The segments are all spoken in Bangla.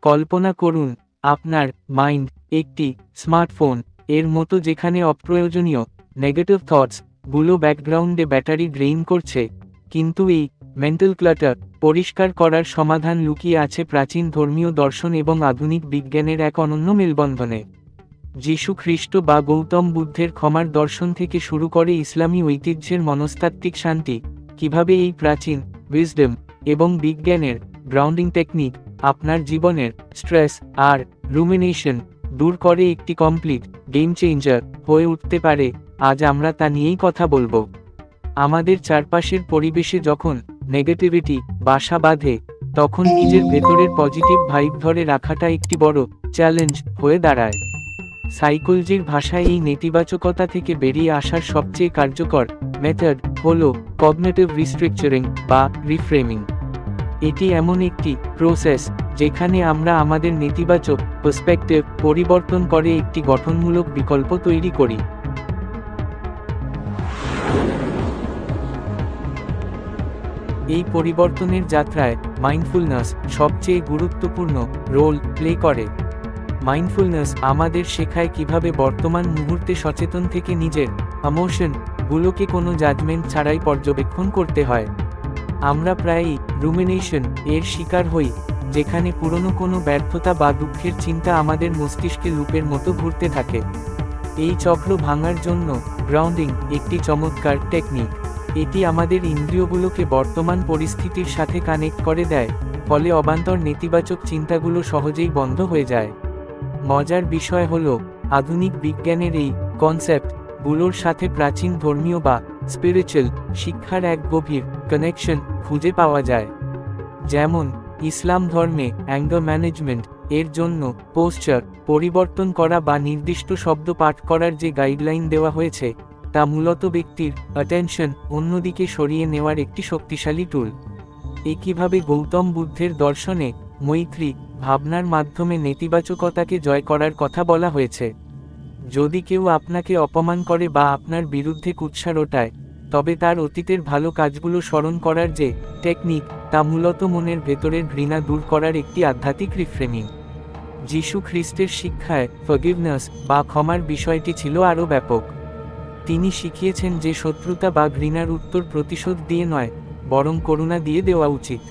কল্পনা করুন আপনার মাইন্ড একটি স্মার্টফোন এর মতো, যেখানে অপ্রয়োজনীয় নেগেটিভ থটস গুলো ব্যাকগ্রাউন্ডে ব্যাটারি ড্রেইন করছে। কিন্তু এই মেন্টাল ক্লাটার পরিষ্কার করার সমাধান লুকিয়ে আছে প্রাচীন ধর্মীয় দর্শন এবং আধুনিক বিজ্ঞানের এক অনন্য মেলবন্ধনে। যীশু খ্রিস্ট বা গৌতম বুদ্ধের ক্ষমার দর্শন থেকে শুরু করে ইসলামী ঐতিহ্যের মনস্তাত্ত্বিক শান্তি, কিভাবে এই প্রাচীন উইজডম এবং বিজ্ঞানের গ্রাউন্ডিং টেকনিক আপনার জীবনের স্ট্রেস আর রুমিনেশন দূর করে একটি কমপ্লিট গেম চেঞ্জার হয়ে উঠতে পারে, আজ আমরা তা নিয়েই কথা বলবো। আমাদের চারপাশের পরিবেশে যখন নেগেটিভিটি বাসা বাঁধে, তখন নিজের ভেতরের পজিটিভ ভাইব ধরে রাখাটা একটি বড় চ্যালেঞ্জ হয়ে দাঁড়ায়। সাইকোলজির ভাষায় এই নেতিবাচকতা থেকে বেরিয়ে আসার সবচেয়ে কার্যকর মেথড হল কগনিটিভ রিস্ট্রাকচারিং বা রিফ্রেমিং। এটি এমন একটি প্রসেস যেখানে আমরা আমাদের নেতিবাচক পার্সপেক্টিভ পরিবর্তন করে একটি গঠনমূলক বিকল্প তৈরি করি। এই পরিবর্তনের যাত্রায় মাইন্ডফুলনেস সবচেয়ে গুরুত্বপূর্ণ রোল প্লে করে। মাইন্ডফুলনেস আমাদের শেখায় কিভাবে বর্তমান মুহূর্তে সচেতন থেকে নিজের ইমোশন গুলোকে কোনো জাজমেন্ট ছাড়াই পর্যবেক্ষণ করতে হয়। আমরা প্রায়ই রুমিনেশন এর শিকার হই, যেখানে পুরনো কোনো ব্যর্থতা বা দুঃখের চিন্তা আমাদের মস্তিষ্কে লুপের মতো ঘুরতে থাকে। এই চক্র ভাঙার জন্য গ্রাউন্ডিং একটি চমৎকার টেকনিক। এটি আমাদের ইন্দ্রিয়গুলোকে বর্তমান পরিস্থিতির সাথে কানেক্ট করে দেয়, ফলে অবান্তর নেতিবাচক চিন্তাগুলো সহজেই বন্ধ হয়ে যায়। মজার বিষয় হল, আধুনিক বিজ্ঞানের এই কনসেপ্ট গুলোর সাথে প্রাচীন ধর্মীয় বা স্পিরিচুয়াল শিক্ষার এক গভীর কানেকশন খুঁজে পাওয়া যায়। যেমন ইসলাম ধর্মে অ্যাঙ্গার ম্যানেজমেন্ট এর জন্য পোস্চার পরিবর্তন করা বা নির্দিষ্ট শব্দ পাঠ করার যে গাইডলাইন দেওয়া হয়েছে, তা মূলত ব্যক্তির অ্যাটেনশন অন্যদিকে সরিয়ে নেওয়ার একটি শক্তিশালী টুল। একইভাবে গৌতম বুদ্ধের দর্শনে মৈত্রী ভাবনার মাধ্যমে নেতিবাচকতাকে জয় করার কথা বলা হয়েছে। যদি কেউ আপনাকে অপমান করে বা আপনার বিরুদ্ধে কুৎসা রটায়, তবে তার অতীতের ভালো কাজগুলো স্মরণ করার যে টেকনিক, তা মূলত মনের ভেতরের ঘৃণা দূর করার একটি আধ্যাত্মিক রিফ্রেমিং। যীশু খ্রিস্টের শিক্ষায় ফরগিভনেস বা ক্ষমার বিষয়টি ছিল আরও ব্যাপক। তিনি শিখিয়েছেন যে শত্রুতা বা ঘৃণার উত্তর প্রতিশোধ দিয়ে নয়, বরং করুণা দিয়ে দেওয়া উচিত।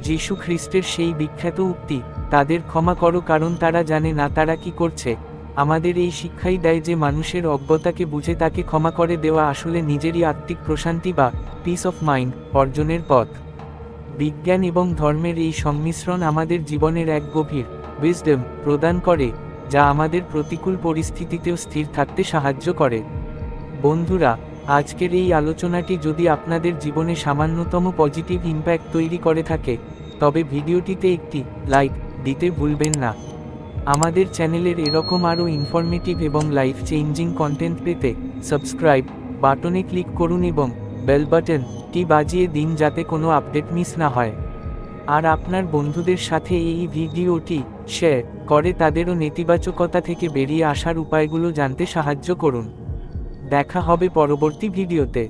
যীশু খ্রিস্টের সেই বিখ্যাত উক্তি, তাদের ক্ষমা করো কারণ তারা জানে না তারা কি করছে, আমাদের এই শিক্ষাই দেয় যে মানুষের অজ্ঞতাকে বুঝে তাকে ক্ষমা করে দেওয়া আসলে নিজেরই আত্মিক প্রশান্তি বা পিস অফ মাইন্ড অর্জনের পথ। বিজ্ঞান এবং ধর্মের এই সংমিশ্রণ আমাদের জীবনের এক গভীর উইজডম প্রদান করে, যা আমাদের প্রতিকূল পরিস্থিতিতেও স্থির থাকতে সাহায্য করে। বন্ধুরা, আজকের এই আলোচনাটি যদি আপনাদের জীবনে সামান্যতম পজিটিভ ইম্প্যাক্ট তৈরি করে থাকে, তবে ভিডিওটিতে একটি লাইক দিতে ভুলবেন না। আমাদের চ্যানেলের এরকম আরও ইনফরমেটিভ এবং লাইফ চেঞ্জিং কন্টেন্ট পেতে সাবস্ক্রাইব বাটনে ক্লিক করুন এবং বেল বাটনটি বাজিয়ে দিন যাতে কোনো আপডেট মিস না হয়। আর আপনার বন্ধুদের সাথে এই ভিডিওটি শেয়ার করে তাদেরও নেতিবাচকতা থেকে বেরিয়ে আসার উপায়গুলো জানতে সাহায্য করুন। দেখা হবে পরবর্তী ভিডিওতে।